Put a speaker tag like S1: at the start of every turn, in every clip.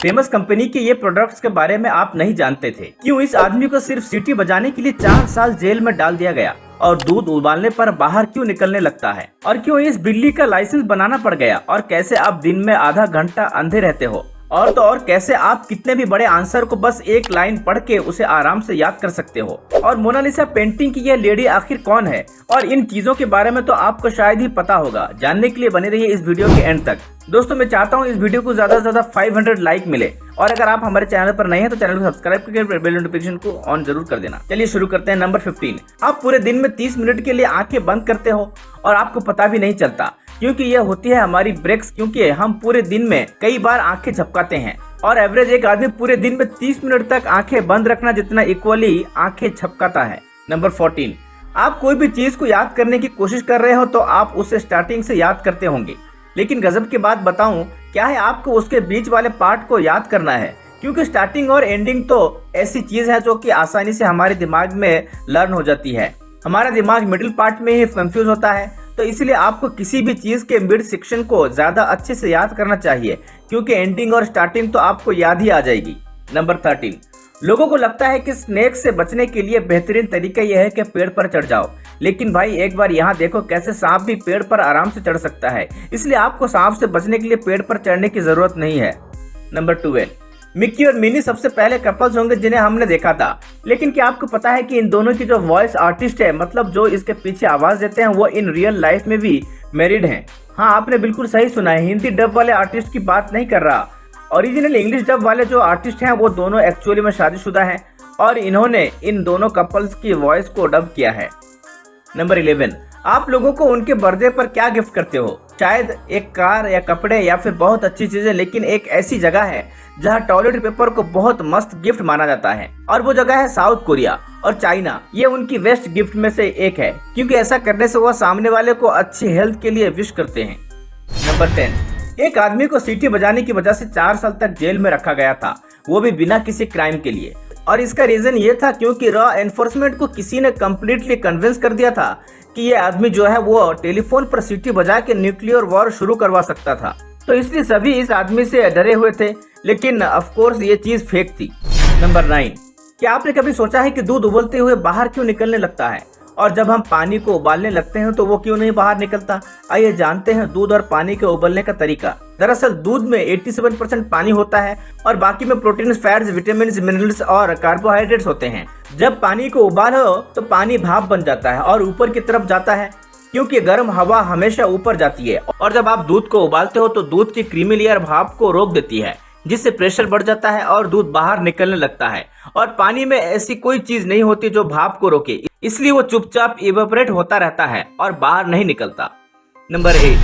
S1: Famous company के ये products के बारे में आप नहीं जानते थे। क्यों इस आदमी को सिर्फ सीटी बजाने के लिए 4 साल जेल में डाल दिया गया और दूध उबालने पर बाहर क्यों निकलने लगता है, और क्यों इस बिल्ली का लाइसेंस बनाना पड़ गया, और कैसे आप दिन में आधा घंटा अंधे रहते हो, और तो और कैसे आप कितने भी बड़े आंसर को बस एक लाइन पढ़ के उसे आराम से याद कर सकते हो, और मोनालिसा पेंटिंग की यह लेडी आखिर कौन है, और इन चीजों के बारे में तो आपको शायद ही पता होगा। जानने के लिए बने रहिए इस वीडियो के एंड तक। दोस्तों, मैं चाहता हूँ इस वीडियो को ज्यादा से ज्यादा 500 लाइक मिले, और अगर आप हमारे चैनल पर नए हैं तो चैनल को सब्सक्राइब करके बेल नोटिफिकेशन को ऑन जरूर कर देना। चलिए शुरू करते हैं। नंबर 15, आप पूरे दिन में 30 मिनट के लिए आंखें बंद करते हो और आपको पता भी नहीं चलता, क्योंकि यह होती है हमारी ब्रेक्स। क्योंकि हम पूरे दिन में कई बार आंखें झपकाते हैं और एवरेज एक आदमी पूरे दिन में 30 मिनट तक आंखें बंद रखना जितना इक्वली आंखें झपकाता है। नंबर 14, आप कोई भी चीज को याद करने की कोशिश कर रहे हो तो आप उसे स्टार्टिंग से याद करते होंगे, लेकिन गजब की बात बताऊं क्या है, आपको उसके बीच वाले पार्ट को याद करना है, क्योंकि स्टार्टिंग और एंडिंग तो ऐसी चीज है जो कि आसानी से हमारे दिमाग में लर्न हो जाती है। हमारा दिमाग मिडिल पार्ट में ही कंफ्यूज होता है, तो इसलिए आपको किसी भी चीज के मिड सेक्शन को ज्यादा अच्छे से याद करना चाहिए, क्योंकि एंडिंग और स्टार्टिंग तो आपको याद ही आ जाएगी। नंबर 13, लोगों को लगता है कि स्नेक से बचने के लिए बेहतरीन तरीका यह है कि पेड़ पर चढ़ जाओ, लेकिन भाई एक बार यहाँ देखो कैसे सांप भी पेड़ पर आराम से चढ़ सकता है, इसलिए आपको सांप से बचने के लिए पेड़ पर चढ़ने की जरूरत नहीं है। नंबर 12, मिक्की और मिनी सबसे पहले कपल्स होंगे जिन्हें हमने देखा था, लेकिन क्या आपको पता है कि इन दोनों की जो वॉइस आर्टिस्ट है, मतलब जो इसके पीछे आवाज देते हैं, वो इन रियल लाइफ में भी मैरिड हैं। हाँ, आपने बिल्कुल सही सुना है, हिंदी डब वाले आर्टिस्ट की बात नहीं कर रहा। ओरिजिनल इंग्लिश डब वाले जो आर्टिस्ट हैं वो दोनों एक्चुअली में शादीशुदा हैं और इन्होंने इन दोनों कपल्स की वॉइस को डब किया है। नंबर 11, आप लोगों को उनके बर्थडे पर क्या गिफ्ट करते हो? शायद एक कार या कपड़े या फिर बहुत अच्छी चीजें, लेकिन एक ऐसी जगह है जहां टॉयलेट पेपर को बहुत मस्त गिफ्ट माना जाता है, और वो जगह है साउथ कोरिया और चाइना। ये उनकी बेस्ट गिफ्ट में से एक है, क्योंकि ऐसा करने से वो सामने वाले को अच्छी हेल्थ के लिए विश करते हैं। नंबर 10, एक आदमी को सीटी बजाने की वजह से 4 साल तक जेल में रखा गया था, वो भी बिना किसी क्राइम के लिए, और इसका रीजन ये था क्योंकि रॉ एनफोर्समेंट को किसी ने कम्प्लीटली कन्विंस कर दिया था कि ये आदमी जो है वो टेलीफोन पर सीटी बजा के न्यूक्लियर वॉर शुरू करवा सकता था, तो इसलिए सभी इस आदमी से डरे हुए थे, लेकिन ऑफ कोर्स ये चीज फेक थी। नंबर 9, क्या आपने कभी सोचा है कि दूध उबलते हुए बाहर क्यों निकलने लगता है, और जब हम पानी को उबालने लगते हैं तो वो क्यों नहीं बाहर निकलता? आइए जानते हैं दूध और पानी के उबलने का तरीका। दरअसल दूध में 87% पानी होता है और बाकी में प्रोटीन, फैट्स, विटामिन, मिनरल्स और कार्बोहाइड्रेट्स होते हैं। जब पानी को उबालो तो पानी भाप बन जाता है और ऊपर की तरफ जाता है, क्योंकि गर्म हवा हमेशा ऊपर जाती है, और जब आप दूध को उबालते हो तो दूध की क्रीमी लेयर भाप को रोक देती है, जिससे प्रेशर बढ़ जाता है और दूध बाहर निकलने लगता है। और पानी में ऐसी कोई चीज नहीं होती जो भाप को रोके, इसलिए वो चुपचाप इवेपोरेट होता रहता है और बाहर नहीं निकलता। नंबर 8,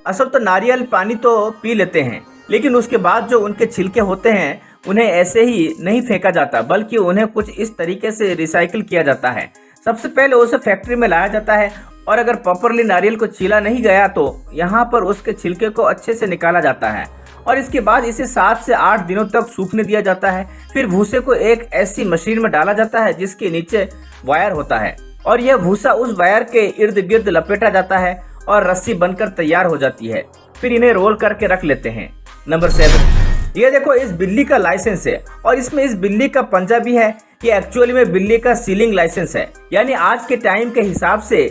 S1: असल तो नारियल पानी तो पी लेते हैं, लेकिन उसके बाद जो उनके छिलके होते हैं उन्हें ऐसे ही नहीं फेंका जाता, बल्कि उन्हें कुछ इस तरीके से रिसाइकिल किया जाता है। सबसे पहले उसे फैक्ट्री में लाया जाता है, और अगर प्रॉपरली नारियल को छीला नहीं गया तो यहाँ पर उसके छिलके को अच्छे से निकाला जाता है, और इसके बाद इसे 7 से 8 दिनों तक सूखने दिया जाता है। फिर भूसे को एक ऐसी मशीन में डाला जाता है जिसके नीचे वायर होता है, और यह भूसा उस वायर के इर्द गिर्द लपेटा जाता है और रस्सी बनकर तैयार हो जाती है। फिर इन्हें रोल करके रख लेते हैं। नंबर 7, ये देखो इस बिल्ली का लाइसेंस है, और इसमें इस बिल्ली का पंजा भी है। ये एक्चुअली में बिल्ली का सीलिंग लाइसेंस है, यानी आज के टाइम के हिसाब से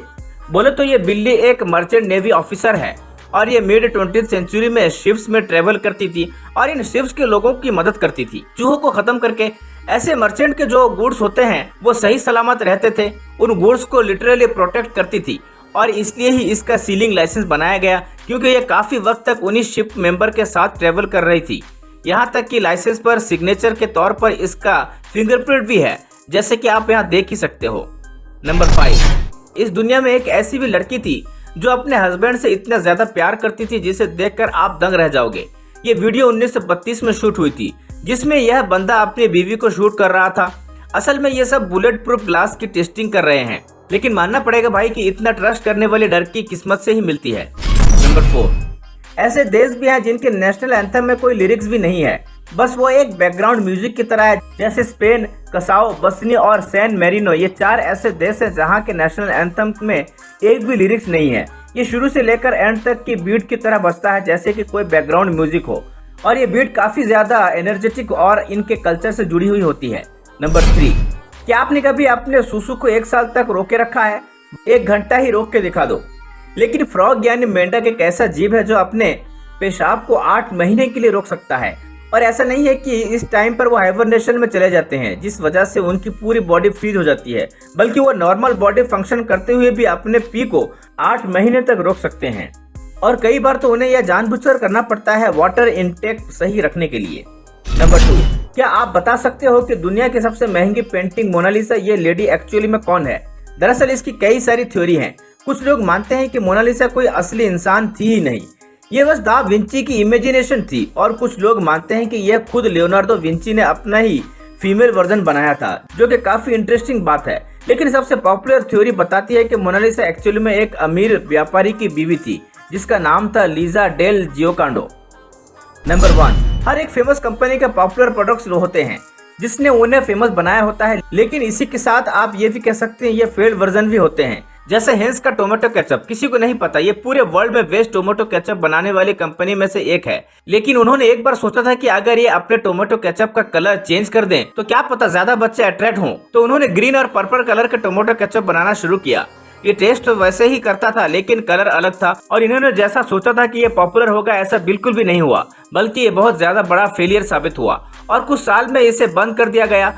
S1: बोले तो ये बिल्ली एक मर्चेंट नेवी ऑफिसर है, और ये मिड 20th सेंचुरी में शिप्स में ट्रेवल करती थी और इन शिप्स के लोगों की मदद करती थी, चूहों को खत्म करके। ऐसे मर्चेंट के जो गुड्स होते हैं वो सही सलामत रहते थे, उन गुड्स को लिटरली प्रोटेक्ट करती थी, और इसलिए ही इसका सीलिंग लाइसेंस बनाया गया, क्योंकि ये काफी वक्त तक उन्हीं शिप मेंबर के साथ ट्रेवल कर रही थी। यहाँ तक कि लाइसेंस पर सिग्नेचर के तौर पर इसका फिंगरप्रिंट भी है, जैसे कि आप यहाँ देख ही सकते हो। नंबर 5, इस दुनिया में एक ऐसी भी लड़की थी जो अपने हस्बैंड से इतना ज्यादा प्यार करती थी जिसे देखकर आप दंग रह जाओगे। ये वीडियो 1932 में शूट हुई थी, जिसमें यह बंदा अपनी बीवी को शूट कर रहा था। असल में ये सब बुलेट प्रूफ ग्लास की टेस्टिंग कर रहे हैं, लेकिन मानना पड़ेगा भाई कि इतना ट्रस्ट करने वाली लड़की किस्मत से ही मिलती है। नंबर 4, ऐसे देश भी हैं जिनके नेशनल एंथम में कोई लिरिक्स भी नहीं है, बस वो एक बैकग्राउंड म्यूजिक की तरह है, जैसे स्पेन, कसाओ, बस्नी और सैन मेरिनो। ये 4 ऐसे देश हैं जहाँ के नेशनल एंथम में एक भी लिरिक्स नहीं है। ये शुरू से लेकर एंड तक की बीट की तरह बजता है, जैसे कि कोई बैकग्राउंड म्यूजिक हो, और ये ब्रीड काफी ज्यादा एनर्जेटिक और इनके कल्चर से जुड़ी हुई होती है। नंबर 3, क्या आपने कभी अपने सुसु को 1 साल तक रोके रखा है? 1 घंटा ही रोक के दिखा दो। लेकिन फ्रॉग यानी मेंढक एक ऐसा जीव है जो अपने पेशाब को 8 महीने के लिए रोक सकता है। और ऐसा नहीं है कि इस टाइम पर वो हाइबरनेशन में चले जाते हैं जिस वजह से उनकी पूरी बॉडी फ्रीज हो जाती है, बल्कि वो नॉर्मल बॉडी फंक्शन करते हुए भी अपने पी को 8 महीने तक रोक सकते हैं। और कई बार तो उन्हें यह जानबूझकर करना पड़ता है वाटर इनटेक सही रखने के लिए। नंबर 2, क्या आप बता सकते हो कि दुनिया की सबसे महंगी पेंटिंग मोनालिसा ये लेडी एक्चुअली में कौन है? दरअसल इसकी कई सारी थ्योरी हैं। कुछ लोग मानते हैं कि मोनालिसा कोई असली इंसान थी ही नहीं, ये बस दा विंची की इमेजिनेशन थी। और कुछ लोग मानते हैं कि यह खुद लियोनार्डो विंची ने अपना ही फीमेल वर्जन बनाया था, जो कि काफी इंटरेस्टिंग बात है। लेकिन सबसे पॉपुलर थ्योरी बताती है कि मोनालिसा एक्चुअली में एक अमीर व्यापारी की बीवी थी जिसका नाम था लीजा डेल जियोकांडो। नंबर 1, हर एक फेमस कंपनी के पॉपुलर प्रोडक्ट्स होते हैं जिसने उन्हें फेमस बनाया होता है, लेकिन इसी के साथ आप ये भी कह सकते हैं ये फेल्ड वर्जन भी होते हैं। जैसे हेंस का टोमेटो केचप, किसी को नहीं पता ये पूरे वर्ल्ड में बेस्ट टोमेटो केचप बनाने वाली कंपनी में से एक है। लेकिन उन्होंने एक बार सोचा था कि अगर ये अपने टोमेटो केचप का कलर चेंज कर दें तो क्या पता ज्यादा बच्चे अट्रैक्ट हों। तो उन्होंने ग्रीन और पर्पल कलर का टोमेटो केचप बनाना शुरू किया। ये टेस्ट तो वैसे ही करता था लेकिन कलर अलग था। और इन्होंने जैसा सोचा था कि ये पॉपुलर होगा ऐसा बिल्कुल भी नहीं हुआ, बल्कि ये बहुत ज्यादा बड़ा फेलियर साबित हुआ और कुछ साल में इसे बंद कर दिया गया।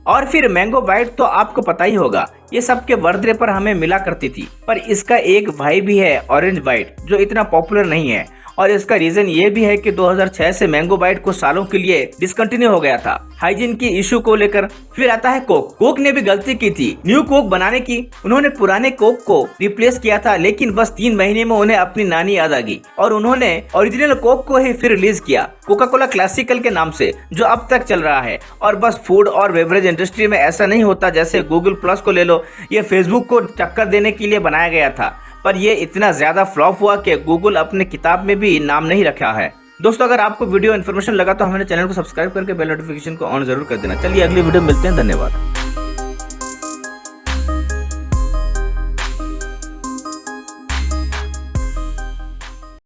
S1: और फिर मैंगो बाइट तो आपको पता ही होगा, ये सबके बर्थडे पर हमें मिला करती थी। पर इसका एक भाई भी है ऑरेंज बाइट, जो इतना पॉपुलर नहीं है। और इसका रीजन ये भी है कि 2006 से मैंगो बाइट कुछ सालों के लिए डिसकंटिन्यू हो गया था हाइजीन की इशू को लेकर। फिर आता है कोक। कोक ने भी गलती की थी न्यू कोक बनाने की। उन्होंने पुराने कोक को रिप्लेस किया था, लेकिन बस 3 महीने में उन्हें अपनी नानी याद आ गई और उन्होंने ओरिजिनल कोक को ही फिर रिलीज किया कोका कोला क्लासिकल के नाम से, जो अब तक चल रहा है। और बस फूड और बेवरेज इंडस्ट्री में ऐसा नहीं होता। जैसे गूगल प्लस को ले लो, ये फेसबुक को टक्कर देने के लिए बनाया गया था, पर ये इतना ज्यादा फ्लॉप हुआ कि गूगल अपने किताब में भी नाम नहीं रखा है। दोस्तों, अगर आपको वीडियो इन्फॉर्मेशन लगा तो हमारे चैनल को सब्सक्राइब करके बेल नोटिफिकेशन को ऑन जरूर कर देना। चलिए अगली वीडियो मिलते हैं। धन्यवाद।